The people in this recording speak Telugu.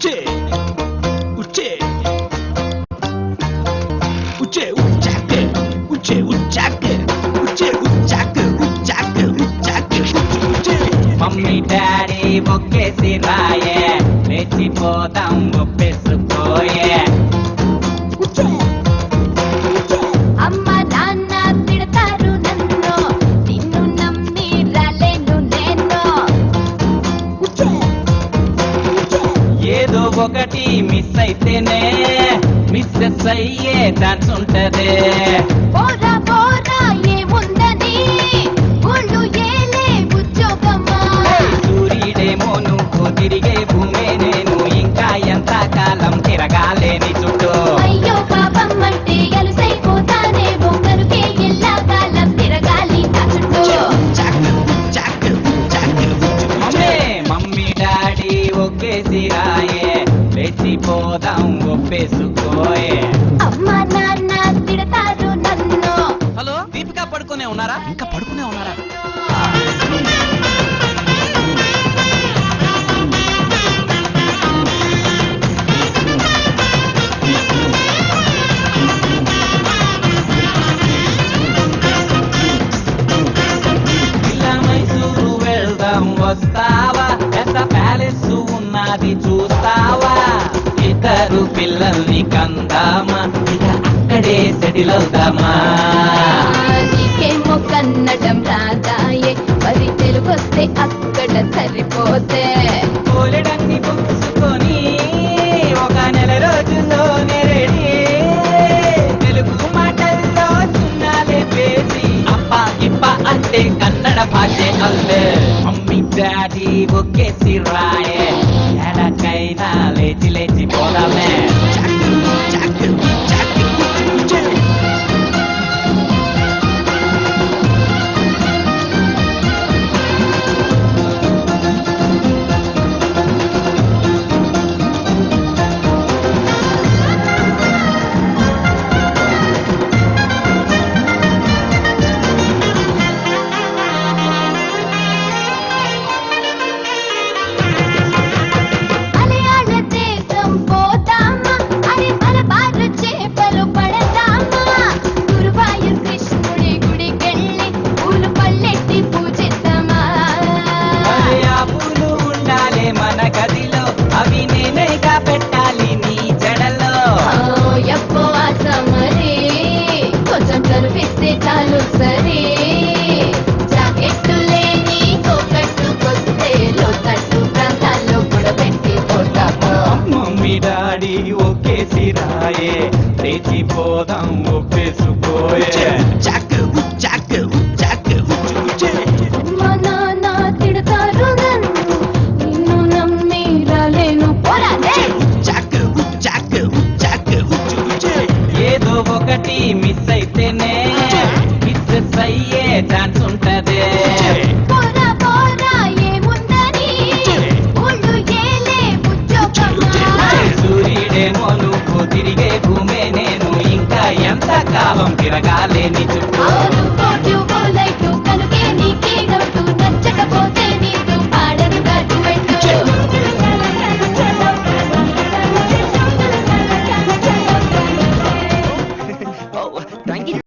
ఉచ్చే ఉచ్చే ఉచ్చే ఉచ్చాకే ఉచ్చే ఉచ్చాకే ఉచ్చే ఉచ్చాకే ఉచ్చాకే ఉచ్చాకే ఉచ్చే మమ్మీ డాడీ ఒకేసి రాయే లేచిపోదాం ఒప్పేసుకోయే అమ్మ నాన్న తిడతారు నన్ను నిన్ను నమ్మి రాలేను నేను ఏదో ఒకటి మిస్ అయితేనే మిస్సెస్ అయ్యే ఛాన్స్ ఉంటదే పోరా పోరా ఏముందని ఊళ్ళు ఏలే ఉద్యోగమా సూర్యుడేమో నువ్వు తిరిగే భూమే నేను ఇంకా ఎంత కాలం తిరగాలేని చుట్టూ అయ్యో పాపం అంటే ఎలుసైపోతానే బొమ్మరుకే ఎల్లా కాలం తిరగాలి నా చుట్టూ ఉచ్చాకే ఉచ్చాకే ఉచ్చాకే మమ్మీ మమ్మీ డాడీ ఒకేసి రాయే లేచిపోదాం ఒప్పేసుకోయే అమ్మ నాన్న తిడతారు నన్ను హలో దీపిక పడుకునే ఉన్నారా ఇంకా పడుకునే ఉన్నారా ఇలా మైసూరు వెళ్దాం వస్తావా ఎంత ప్యాలెస్ ఉన్నది చూస్తావా ఇద్దరు పిల్లల్ని కందామా ఇక అక్కడే సెటిల్ అవుదామా నీకేమో కన్నడం రాదాయే మరి తెలుగొస్తే అక్కడ సరిపోతే కోలెడన్ని పుచ్చుకొని ఒక నెల రోజుల్లోనే రెడీ తెలుగు మాటల్లో చిన్నాలే పేసి అప్ప ఇప్ప అంటే కన్నడ భాషే అల్లే మమ్మీ డాడీ ఒకేసి రాయే